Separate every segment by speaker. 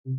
Speaker 1: What's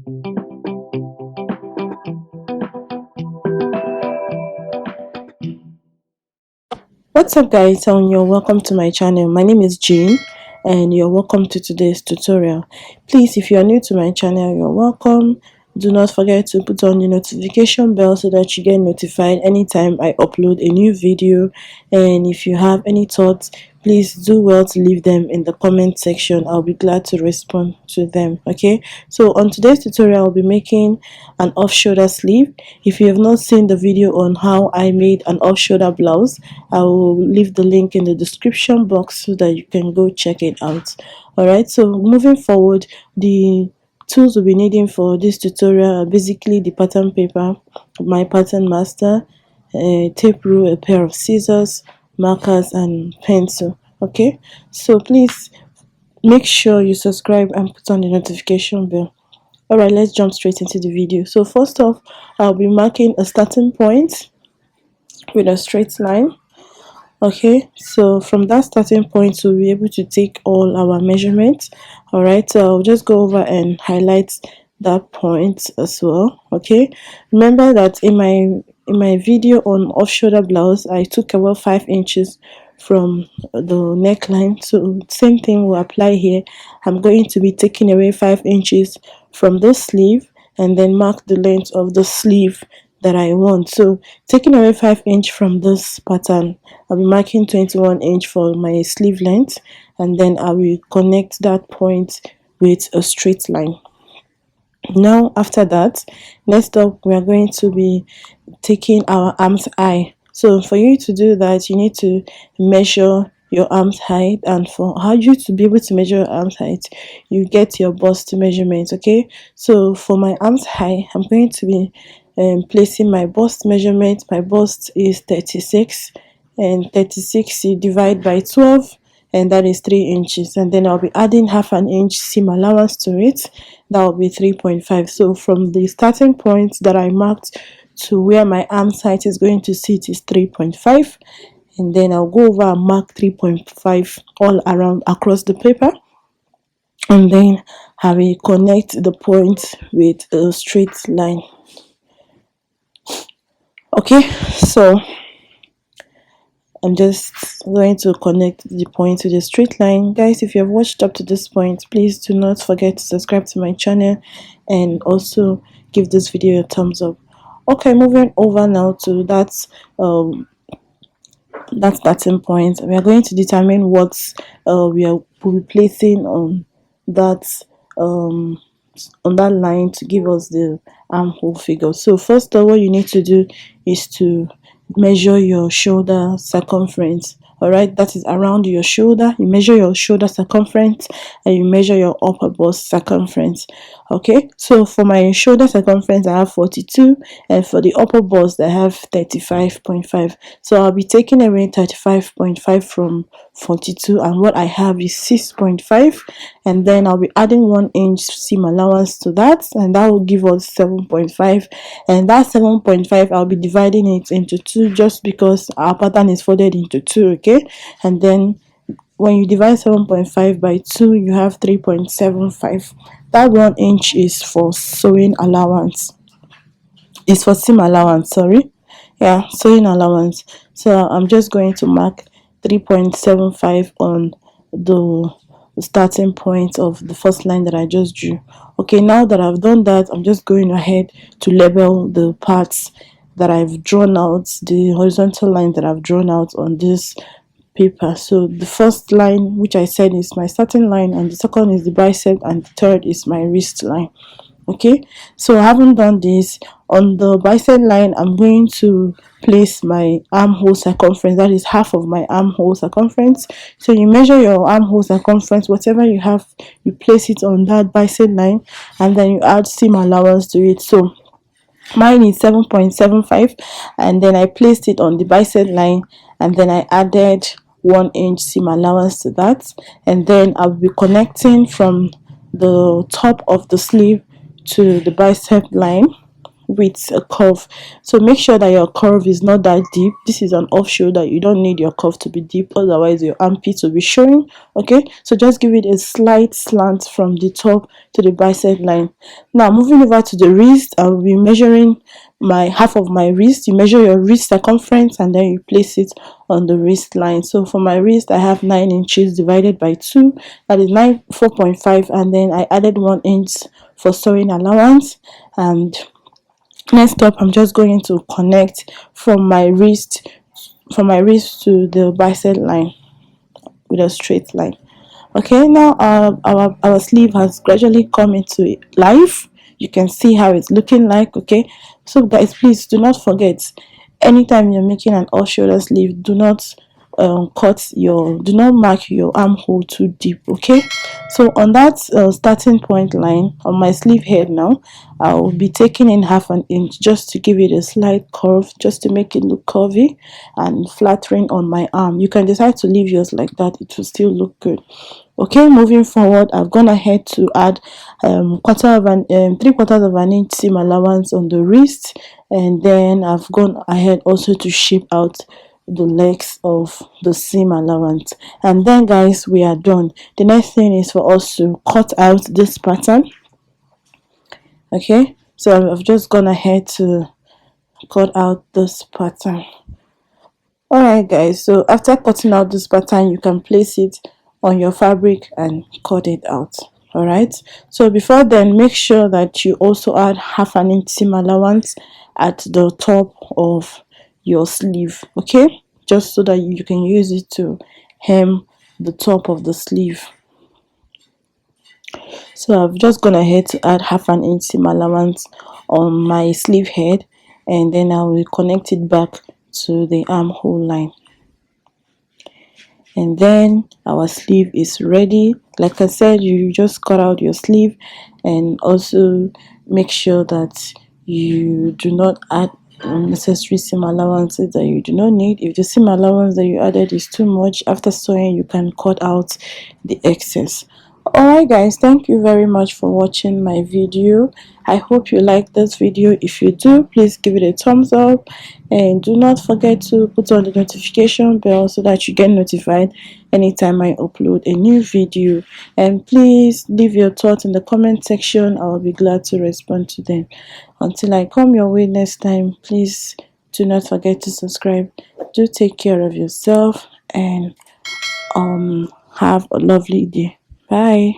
Speaker 1: up guys, and you're welcome to my channel. My name is Jean and you're welcome to today's tutorial. Please, if you're new to my channel, you're welcome. Do not forget to put on the notification bell so that you get notified anytime I upload a new video. And if you have any thoughts, please do well to leave them in the comment section. I'll be glad to respond to them. Okay, so on today's tutorial I'll be making an off-shoulder sleeve. If you have not seen the video on how I made an off-shoulder blouse, I will leave the link in the description box so that you can go check it out. Alright, so moving forward, the tools we'll be needing for this tutorial are basically the pattern paper, my pattern master, a tape rule, a pair of scissors, markers and pencil. Okay, so please make sure you subscribe and put on the notification bell. Alright, let's jump straight into the video. So first off, I'll be marking a starting point with a straight line. Okay, so from that starting point we'll be able to take all our measurements. All right, so I'll just go over and highlight that point as well. Okay, remember that in my video on off shoulder blouse I took about 5 inches from the neckline, so same thing will apply here. I'm going to be taking away 5 inches from the sleeve and then mark the length of the sleeve that I want. So taking away 5 inch from this pattern, I'll be marking 21 inch for my sleeve length, and then I will connect that point with a straight line. Now after that, next up we are going to be taking our arm's height. So for you to do that, you need to measure your arm's height, and for how you to be able to measure your arm's height, you get your bust measurement. Okay, so for my arm's height, I'm going to be placing my bust measurement. My bust is 36, and 36 you divide by 12, and that is 3 inches, and then I'll be adding half an inch seam allowance to it. That will be 3.5. So from the starting point that I marked to where my arm height is going to sit is 3.5, and then I'll go over and mark 3.5 all around across the paper, and then I will connect the point with a straight line. Okay, so I'm just going to connect the point to the straight line. Guys, if you have watched up to this point, please do not forget to subscribe to my channel and also give this video a thumbs up. Okay, moving over now to that starting point, we are going to determine what we'll be placing um on that line to give us the armhole figure. So first of all, you need to do is to measure your shoulder circumference. All right, that is around your shoulder. You measure your shoulder circumference and you measure your upper bust circumference. Okay, so for my shoulder circumference I have 42, and for the upper bust I have 35.5. so I'll be taking away 35.5 from 42, and what I have is 6.5, and then I'll be adding 1 inch seam allowance to that, and that will give us 7.5, and that 7.5 I'll be dividing it into 2 just because our pattern is folded into 2. Okay, and then when you divide 7.5 by 2, you have 3.75. That 1 inch is for sewing allowance, is for seam allowance, sorry. Yeah, sewing allowance. So I'm just going to mark 3.75 on the starting point of the first line that I just drew. Okay, now that I've done that, I'm just going ahead to label the parts that I've drawn out, the horizontal line that I've drawn out on this paper. So the first line, which I said is my starting line, and the second is the bicep, and the third is my wrist line. Okay, so having done this, on the bicep line I'm going to place my armhole circumference, that is half of my armhole circumference. So you measure your armhole circumference, whatever you have, you place it on that bicep line, and then you add seam allowance to it. So mine is 7.75, and then I placed it on the bicep line, and then I added 1 inch seam allowance to that, and then I'll be connecting from the top of the sleeve to the bicep line with a curve. So make sure that your curve is not that deep. This is an off shoulder, you don't need your curve to be deep, otherwise your armpit will be showing. Okay, so just give it a slight slant from the top to the bicep line. Now moving over to the wrist, I will be measuring my half of my wrist. You measure your wrist circumference and then you place it on the wrist line. So for my wrist, I have 9 inches divided by 2, that is 4.5, and then I added 1 inch for sewing allowance. And next up, I'm just going to connect from my wrist to the bicep line with a straight line. Okay, now our sleeve has gradually come into life. You can see how it's looking like. Okay, so guys, please do not forget, anytime you're making an all shoulder sleeve, do not do not mark your armhole too deep. Okay, so on that starting point line on my sleeve head, now I will be taking in half an inch just to give it a slight curve, just to make it look curvy and flattering on my arm. You can decide to leave yours like that, it will still look good. Okay, moving forward, I've gone ahead to add three quarters of an inch seam allowance on the wrist, and then I've gone ahead also to shape out the legs of the seam allowance. And then guys, we are done. The next thing is for us to cut out this pattern. Okay, so I've just gone ahead to cut out this pattern. Alright guys, so after cutting out this pattern, you can place it on your fabric and cut it out. Alright, so before then, make sure that you also add half an inch seam allowance at the top of your sleeve. Okay, just so that you can use it to hem the top of the sleeve. So I've just gone ahead to add half an inch seam allowance on my sleeve head, and then I will connect it back to the armhole line. And then our sleeve is ready. Like I said, you just cut out your sleeve, and also make sure that you do not add unnecessary seam allowances that you do not need. If the seam allowance that you added is too much, after sewing you can cut out the excess. Alright guys, thank you very much for watching my video. I hope you like this video. If you do, please give it a thumbs up, and do not forget to put on the notification bell so that you get notified anytime I upload a new video. And please leave your thoughts in the comment section. I will be glad to respond to them. Until I come your way next time, please do not forget to subscribe. Do take care of yourself, and have a lovely day. Bye.